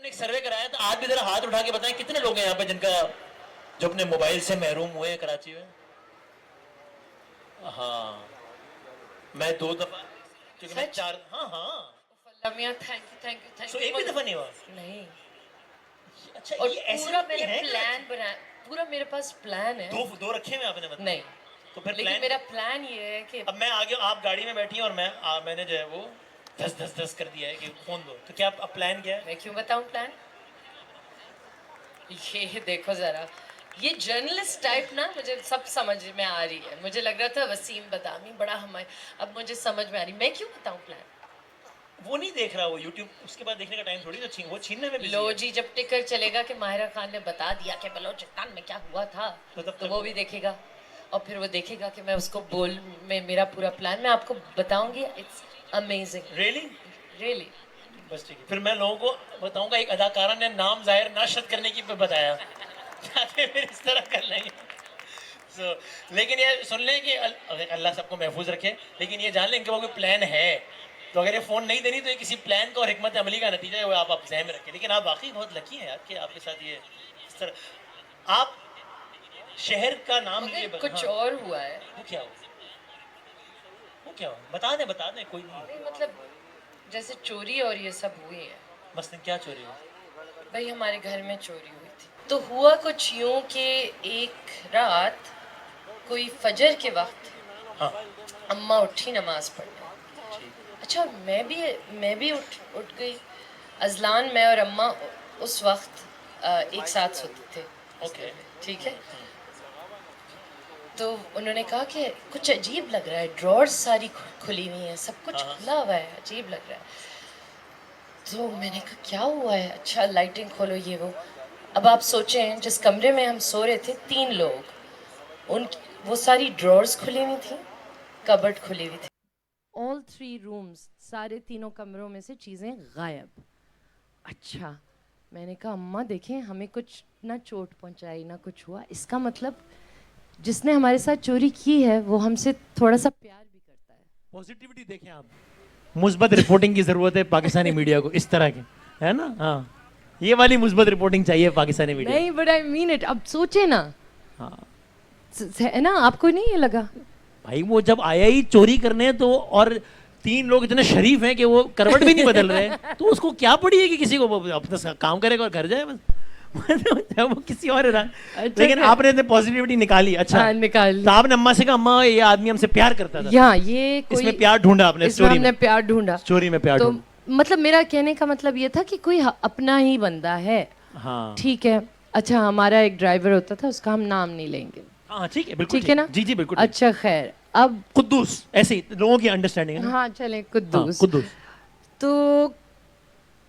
ایک سروے کرایا تھا, آج بھی ذرا ہاتھ اٹھا کے بتائیں کتنے لوگ ہیں یہاں پہ جن کا جو اپنے موبائل سے محروم ہوئے کراچی میں. ہاں میں 2 دفعہ کیونکہ میں 4 اللہ میاں تھینک یو سو ایک بھی دفعہ نہیں ہوا. نہیں. اچھا اور یہ ایسے پورا میں نے پلان بنایا, پورا میرے پاس پلان ہے. 2 رکھے ہوئے آپ نے مطلب؟ نہیں تو پھر لیکن میرا پلان یہ ہے کہ اب میں آگے آپ گاڑی میں بیٹھی ہیں اور میں نے جو ہے وہ دس کر دیا ہے کہ فون دو, تو کیا اب پلان کیا ہے؟ میں کیوں بتاؤں پلان. یہ دیکھو ذرا, یہ جرنلسٹ ٹائپ نا مجھے سب سمجھ میں آ رہی ہے. مجھے لگ رہا تھا وسیم بدامی بڑا ہمارے, اب مجھے سمجھ میں آ رہی. میں کیوں بتاؤں پلان؟ وہ نہیں دیکھ رہا وہ یوٹیوب, اس کے بعد دیکھنے کا ٹائم تھوڑی نا, وہ چھیننے میں بزی لو ہے. جی جب ٹکر چلے گا کہ ماہرہ خان نے بتا دیا کہ بلوچستان میں کیا ہوا تھا, تو وہ بھی دیکھے گا. اور پھر وہ دیکھے گا کہ میں اس کو میں میرا پورا پلان میں آپ کو بتاؤں گی. It's amazing really. بس ٹھیک ہے, پھر میں لوگوں کو بتاؤں گا ایک اداکارہ نے نام ظاہر ناشد کرنے کی بتایا, پھر اس طرح کر لیں گے. لیکن یہ سن لیں کہ اللہ سب کو محفوظ رکھے, لیکن یہ جان لیں کہ وہ کوئی پلان ہے, تو اگر یہ فون نہیں دینی تو یہ کسی پلان کا اور حکمت عملی کا نتیجہ ہے, وہ آپ ذہن میں رکھیں. لیکن آپ واقعی بہت لکی ہیں یار کہ آپ کے ساتھ یہ اس طرح. آپ شہر کا نام لیے کچھ اور ہوا ہے. وہ کیا ہوا بتا دیں کوئی نہیں. مطلب جیسے چوری اور یہ سب ہوئی ہے. مثلاً کیا چوری ہوئی؟ بھائی ہمارے گھر میں چوری ہوئی تھی. تو ہوا کچھ یوں کہ ایک رات کوئی فجر کے وقت اماں اٹھی نماز پڑھنے. اچھا میں بھی اٹھ گئی. ازلان میں اور اماں اس وقت ایک ساتھ سوتے تھے. اوکے ٹھیک ہے. تو انہوں نے کہا کہ کچھ عجیب لگ رہا ہے, ڈرورز ساری کھلی ہوئی ہیں, سب کچھ کھلا ہوا ہے, عجیب لگ رہا ہے. تو میں نے کہا کیا ہوا ہے. اچھا لائٹنگ کھولو یہ وہ. اب آپ سوچیں جس کمرے میں ہم سو رہے تھے 3 لوگ, وہ ساری ڈرورز کھلی ہوئی تھیں, کبرڈ کھلی ہوئی تھی. all 3 rooms, سارے تینوں کمروں میں سے چیزیں غائب. اچھا میں نے کہا اماں دیکھیں ہمیں کچھ نہ چوٹ پہنچائی نہ کچھ ہوا, اس کا مطلب جس نے ہمارے ساتھ چوری کی ہے وہ ہم سے تھوڑا سا پیار بھی کرتا ہے. پازیٹیوٹی دیکھیں آپ, مثبت رپورٹنگ کی ضرورت ہے پاکستانی میڈیا کو, اس طرح کی ہے نا. ہاں یہ والی مثبت رپورٹنگ چاہیے پاکستانی میڈیا. نہیں بٹ آئی مین اٹ. اب سوچے نا, ہے نا, آپ کو نہیں یہ لگا بھائی وہ جب آیا ہی چوری کرنے تو, اور 3 لوگ اتنے شریف ہیں کہ وہ کروٹ بھی نہیں بدل رہے, تو اس کو کیا پڑی ہے کہ کسی کو اپنا کام کرے گا اور گھر جائے بس. وہ کسی اور لیکن آپ نے پازیٹیوٹی نکالی. اچھا نکالی. تو آپ نے اماں سے کہا اماں یہ آدمی ہم سے پیار کرتا تھا, یہاں یہ اس میں پیار ڈھونڈا آپ نے, اس میں ہم نے پیار ڈھونڈا, چوری میں پیار ڈھونڈا. مطلب میرا کہنے کا مطلب یہ تھا کہ کوئی اپنا ہی بندہ ہے. ہاں ٹھیک ہے. اچھا ہمارا ایک ڈرائیور ہوتا تھا, اس کا ہم نام نہیں لیں گے. ہاں ٹھیک ہے بالکل ٹھیک ہے نا. جی جی بالکل. اچھا خیر, اب قدوس, ایسے ہی لوگوں کی انڈرسٹینڈنگ ہے. ہاں چلیں قدوس. قدوس. تو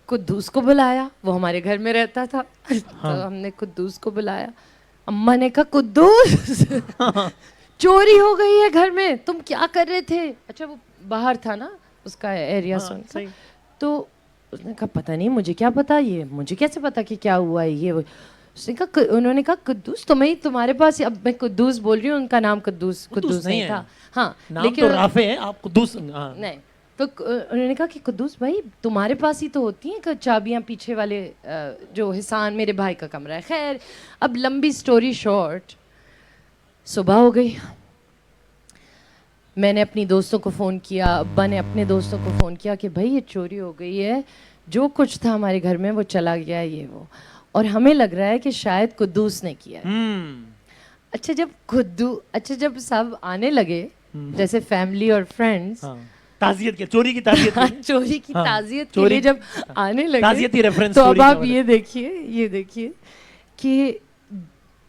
قدوس کو بلایا, وہ ہمارے گھر میں رہتا تھا. تو ہم نے قدوس کو بلایا. اماں نے کہا قدوس چوری ہو گئی ہے گھر میں, تم کیا کر رہے تھے. اچھا وہ باہر تھا نا, اس کا ایریا سن تھا. تو اس نے کہا پتہ نہیں مجھے کیا پتا, یہ مجھے کیسے پتا کہ کیا ہوا ہے یہ. اس نے کہا, انہوں نے کہا قدوس تمہارے پاس, اب میں قدوس بول رہی ہوں, ان کا نام قدوس نہیں تھا. ہاں لیکن رافع ہے, آپ قدوس نہیں. تو انہوں نے کہا کہ قدوس بھائی تمہارے پاس ہی تو ہوتی ہیں چابیاں, پیچھے والے جو حسان میرے بھائی کا کمرہ ہے. خیر اب لمبی سٹوری شارٹ, صبح ہو گئی. میں نے اپنی دوستوں کو فون کیا, ابا نے اپنے دوستوں کو فون کیا کہ بھائی یہ چوری ہو گئی ہے, جو کچھ تھا ہمارے گھر میں وہ چلا گیا ہے, یہ وہ, اور ہمیں لگ رہا ہے کہ شاید قدوس نے کیا ہے. اچھا جب سب آنے لگے جیسے فیملی اور فرینڈس, تعزیت کے, چوری کی تعزیت چوری کی تعزیت کے لیے جب آنے لگے, تو اب آپ یہ دیکھیے کہ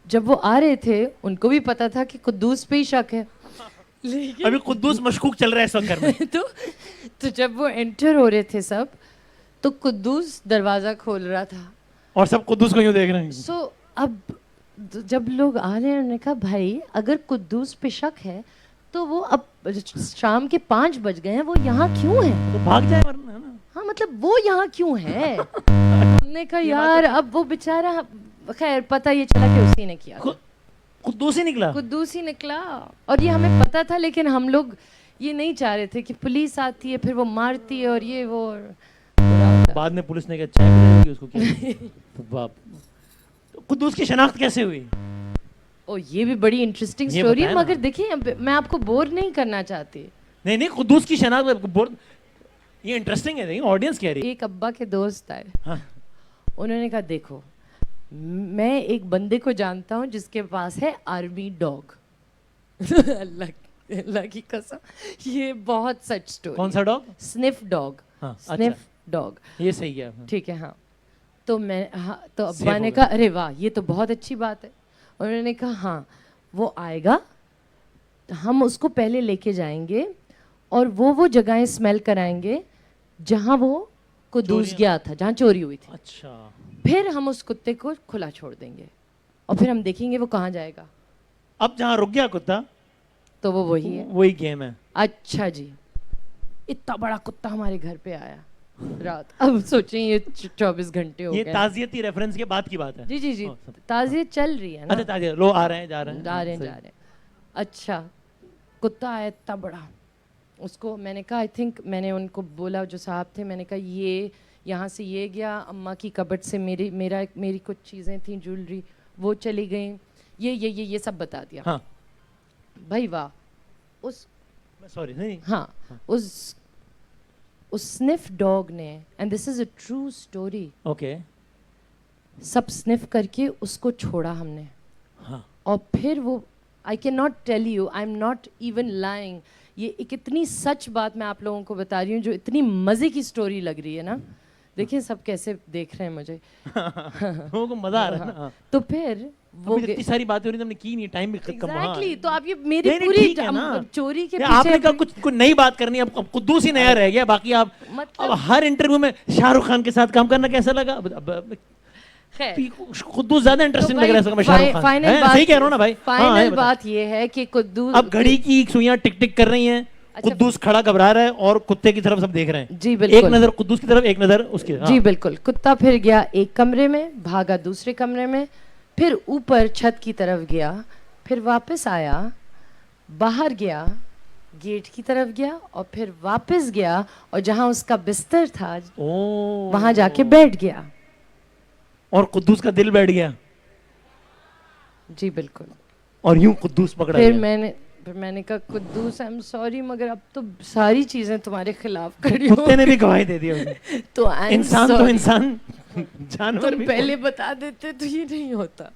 جب وہ آ رہے تھے ان کو بھی پتا تھا کہ قدوس پہ ہی شک ہے. ابھی قدوس مشکوک چل رہا ہے اس وقت گھر میں. تو جب وہ انٹر ہو رہے تھے سب, تو قدوس دروازہ کھول رہا تھا اور سب قدوس کو یوں دیکھ رہے ہیں. سو اب جب لوگ آ رہے ہیں, انہوں نے کہا بھائی اگر قدوس پہ شک ہے تو وہ اب شام کے 5 بج گئے ہیں, وہ یہاں کیوں ہے, تو بھاگ جائے ورنہ. ہاں مطلب وہ یہاں کیوں ہے. ہم نے کہا یار اب وہ بیچارہ, خیر پتہ یہ چلا کہ اسی نے کیا. قدوس ہی نکلا, اور یہ ہمیں پتا تھا, لیکن ہم لوگ یہ نہیں چاہ رہے تھے کہ پولیس آتی ہے پھر وہ مارتی ہے اور یہ وہ. بعد میں پولیس نے کہا چائے پلائی ہوگی اس کو کیا باپ. قدوس کی شناخت کیسے ہوئی؟ او یہ بھی بڑی انٹرسٹنگ اسٹوری ہے, مگر دیکھیں میں آپ کو بور نہیں کرنا چاہتی. نہیں قدوس کی شناخت یہ انٹرسٹنگ ہے, آڈینس کہہ رہی ہے. ایک ابا کے دوست آئے, انہوں نے کہا دیکھو میں ایک بندے کو جانتا ہوں جس کے پاس ہے آرمی ڈاگ. اللہ کی قسم یہ بہت سچ اسٹوری. کون سا ڈاگ؟ سنف ڈاگ. سنف ڈاگ, یہ صحیح ہے. ٹھیک ہے. ہاں تو میں تو ابا نے کہا ارے واہ یہ تو بہت اچھی بات ہے. انہوں نے کہا ہاں وہ آئے گا, ہم اس کو پہلے لے کے جائیں گے اور وہ جگہیں اسمیل کرائیں گے جہاں وہ قدوس گیا تھا, جہاں چوری ہوئی تھی. اچھا. پھر ہم اس کتے کو کھلا چھوڑ دیں گے اور پھر ہم دیکھیں گے وہ کہاں جائے گا. اب جہاں رک گیا کتا تو وہ وہی ہے, وہی گیم ہے. اچھا جی. اتنا بڑا کتا ہمارے گھر پہ آیا رات. اب سوچیں یہ 24 گھنٹے ہو گئے. یہ تعزیتی ریفرنس کے بعد کی بات ہے. جی تعزیت چل رہی ہے نا. اچھا تعزیت لوگ آ رہے ہیں جا رہے ہیں. اچھا کتا آیا اتنا بڑا, اس کو میں نے کہا آئی تھنک میں نے ان کو بولا جو صاحب تھے, میں نے کہا یہ یہاں سے یہ گیا, اماں کی کبٹ سے میری کچھ چیزیں تھیں جولری وہ چلی گئیں, یہ سب بتا دیا. ہاں بھائی واہ. اس سوری نہیں ہاں اس سنف ڈاگ نے, and this is a true story, okay, سب سنف کر کے اس کو چھوڑا ہم نے. ہاں اور پھر وہ I can not tell you, I am not even lying, یہ ایک اتنی سچ بات میں آپ لوگوں کو بتا رہی ہوں جو اتنی مزے کی اسٹوری لگ رہی ہے نا. دیکھیں سب کیسے دیکھ رہے ہیں مجھے, لوگوں کو مزہ آ رہا ہے نا. تو پھر وہ اتنی ساری باتیں ہو رہی, ہم نے کی نہیں, ٹائم بھی کم. ایگزیکٹلی, تو آپ یہ میری پوری چوری کے آپ نے کہا کچھ نئی بات کرنی ہے, اب قدوس ہی نیا رہ گیا, باقی آپ اب ہر انٹرویو میں شاہ رخ خان کے ساتھ کام کرنا کیسا لگا؟ قدوس زیادہ انٹرسٹنگ لگ رہا ہے میں شاہ رخ خان. صحیح کہہ رہا ہوں نا بھائی. فائنل بات یہ ہے کہ قدوس اب گھڑی کی سوئیاں ٹک ٹک کر رہی ہیں, قدوس کھڑا گھبرا رہا ہے اور کتے کی طرف سب دیکھ رہے ہیں. جی بالکل, ایک نظر قدوس کی طرف, ایک نظر اس کی. جی بالکل. کتا پھر گیا ایک کمرے میں, بھاگا دوسرے کمرے میں, پھر اوپر چھت کی طرف گیا, پھر واپس آیا, باہر گیا, گیٹ کی طرف گیا, اور پھر واپس گیا, اور جہاں اس کا بستر تھا وہاں جا کے بیٹھ گیا, اور قدوس کا دل بیٹھ گیا. جی بالکل. اور یوں قدوس پکڑا گیا. پھر میں نے کہا قدوس آئی ایم سوری, مگر اب تو ساری چیزیں تمہارے خلاف کھڑی ہو. کتے نے بھی گواہی دے دی. تو انسان تو انسان, جانور تم پہلے بتا دیتے تو یہ نہیں ہوتا.